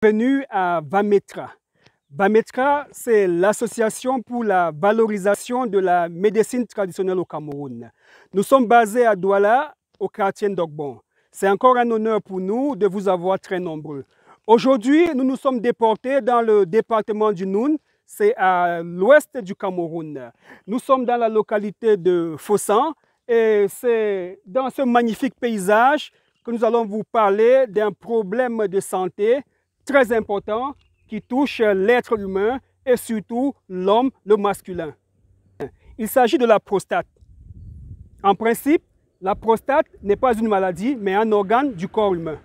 Bienvenue à VAMETRA. VAMETRA, c'est l'association pour la valorisation de la médecine traditionnelle au Cameroun. Nous sommes basés à Douala, au quartier d'Ogbon. C'est encore un honneur pour nous de vous avoir très nombreux. Aujourd'hui, nous nous sommes déportés dans le département du Noun, c'est à l'ouest du Cameroun. Nous sommes dans la localité de Fossan et c'est dans ce magnifique paysage que nous allons vous parler d'un problème de santé très important qui touche l'être humain et surtout l'homme, le masculin. Il s'agit de la prostate. En principe, la prostate n'est pas une maladie, mais un organe du corps humain.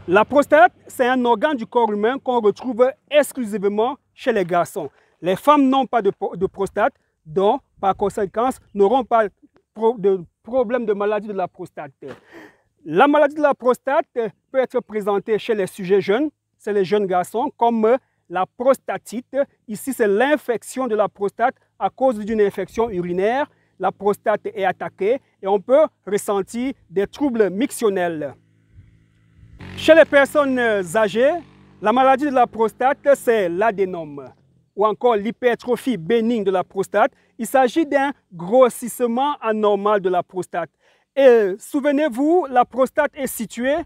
La prostate, c'est un organe du corps humain qu'on retrouve exclusivement chez les garçons. Les femmes n'ont pas de prostate, donc par conséquent, n'auront pas de problème de maladie de la prostate. La maladie de la prostate peut être présentée chez les sujets jeunes, c'est les jeunes garçons, comme la prostatite. Ici, c'est l'infection de la prostate à cause d'une infection urinaire. La prostate est attaquée et on peut ressentir des troubles mictionnels. Chez les personnes âgées, la maladie de la prostate, c'est l'adénome ou encore l'hypertrophie bénigne de la prostate. Il s'agit d'un grossissement anormal de la prostate. Et souvenez-vous, la prostate est située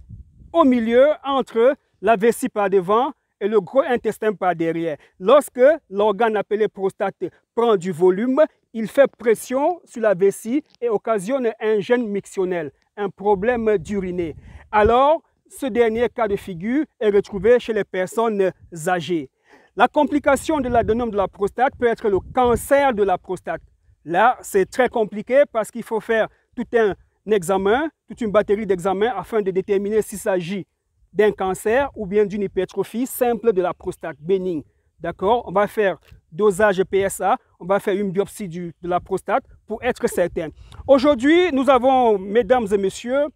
au milieu entre la vessie par devant et le gros intestin par derrière. Lorsque l'organe appelé prostate prend du volume, il fait pression sur la vessie et occasionne un gêne mictionnel, un problème d'uriner. Alors, ce dernier cas de figure est retrouvé chez les personnes âgées. La complication de l'adénome de la prostate peut être le cancer de la prostate. Là, c'est très compliqué parce qu'il faut faire tout un examen, toute une batterie d'examens afin de déterminer s'il s'agit d'un cancer ou bien d'une hypertrophie simple de la prostate bénigne. D'accord? On va faire dosage PSA, on va faire une biopsie de la prostate pour être certain. Aujourd'hui, nous avons, mesdames et messieurs,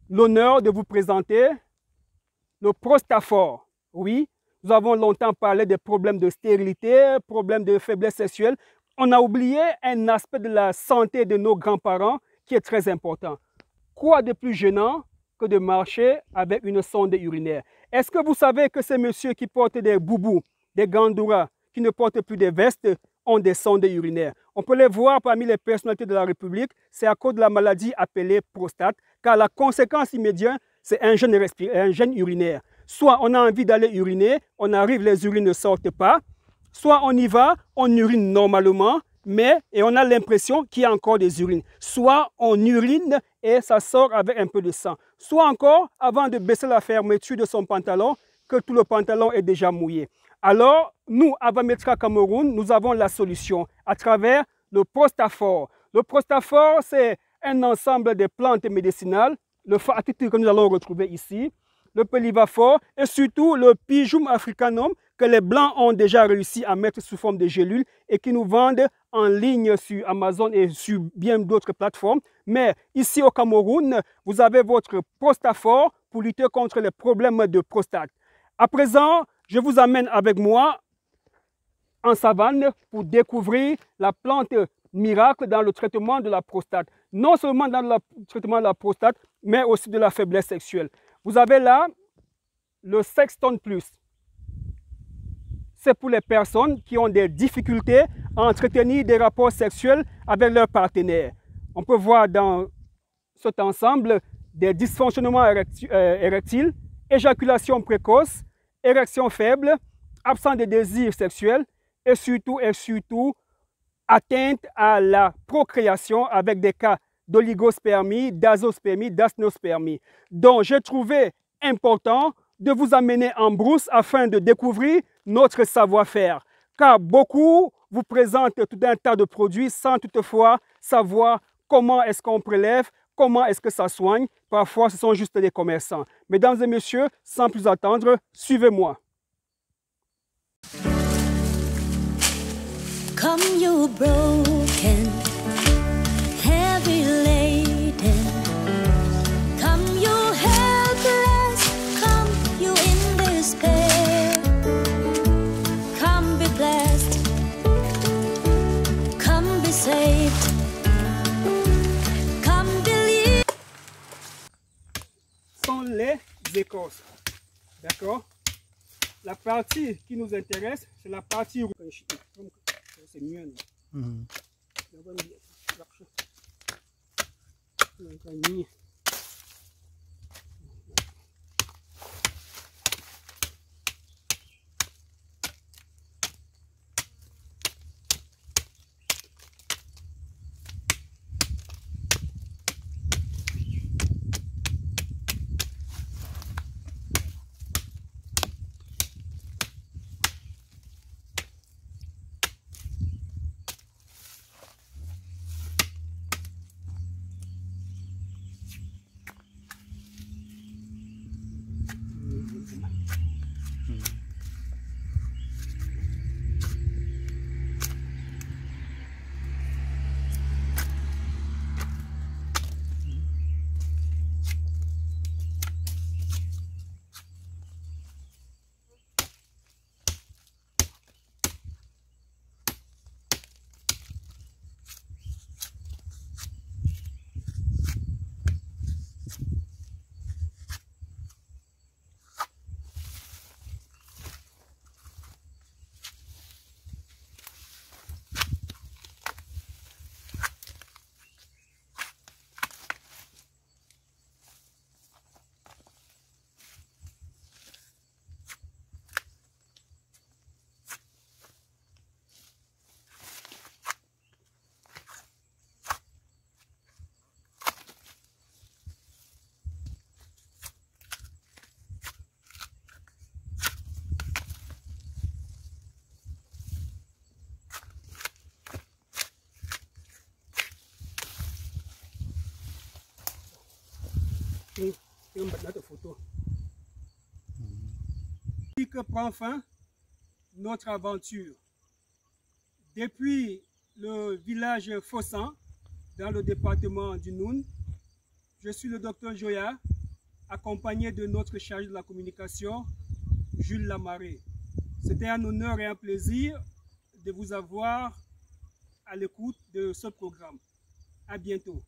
l'honneur de vous présenter le Prostafor. Oui, nous avons longtemps parlé des problèmes de stérilité, problèmes de faiblesse sexuelle. On a oublié un aspect de la santé de nos grands-parents qui est très important. Quoi de plus gênant que de marcher avec une sonde urinaire? Est-ce que vous savez que ces messieurs qui portent des boubous, des gandouras, qui ne portent plus des vestes, ont des sondes urinaires? On peut les voir parmi les personnalités de la République. C'est à cause de la maladie appelée prostate, car la conséquence immédiate, c'est un gêne urinaire. Soit on a envie d'aller uriner, on arrive, les urines ne sortent pas. Soit on y va, on urine normalement, et on a l'impression qu'il y a encore des urines. Soit on urine et ça sort avec un peu de sang. Soit encore, avant de baisser la fermeture de son pantalon, que tout le pantalon est déjà mouillé. Alors, nous, à VAMETRA Cameroun, nous avons la solution à travers le Prostafor. Le Prostafor, c'est un ensemble de plantes médicinales, le Fatiti que nous allons retrouver ici, le Pelivafor et surtout le Pyjum africanum que les Blancs ont déjà réussi à mettre sous forme de gélules et qui nous vendent en ligne sur Amazon et sur bien d'autres plateformes. Mais ici au Cameroun, vous avez votre Prostafor pour lutter contre les problèmes de prostate. À présent, je vous amène avec moi en savane pour découvrir la plante miracle dans le traitement de la prostate. Non seulement dans le traitement de la prostate, mais aussi de la faiblesse sexuelle. Vous avez là le Sexton Plus. C'est pour les personnes qui ont des difficultés à entretenir des rapports sexuels avec leur partenaire. On peut voir dans cet ensemble des dysfonctionnements érectiles, éjaculation précoce, érection faible, absence de désir sexuel et surtout atteinte à la procréation avec des cas d'oligospermie, d'azospermie, d'asténospermie. Donc, j'ai trouvé important de vous amener en brousse afin de découvrir notre savoir-faire. Car beaucoup vous présentent tout un tas de produits sans toutefois savoir comment est-ce qu'on prélève, comment est-ce que ça soigne. Parfois, ce sont juste des commerçants. Mesdames et messieurs, sans plus attendre, suivez-moi. Come you broken, heavy laden. Come you helpless, come you in despair. Come be blessed, come be saved. Come believe. Sont les écorces. D'accord? La partie qui nous intéresse, c'est la partie rouge. C'est mieux. Notre photo. Que prend fin notre aventure. Depuis le village Fossan, dans le département du Noun, je suis le docteur Joya, accompagné de notre chargé de la communication, Jules Lamaré. C'était un honneur et un plaisir de vous avoir à l'écoute de ce programme. À bientôt.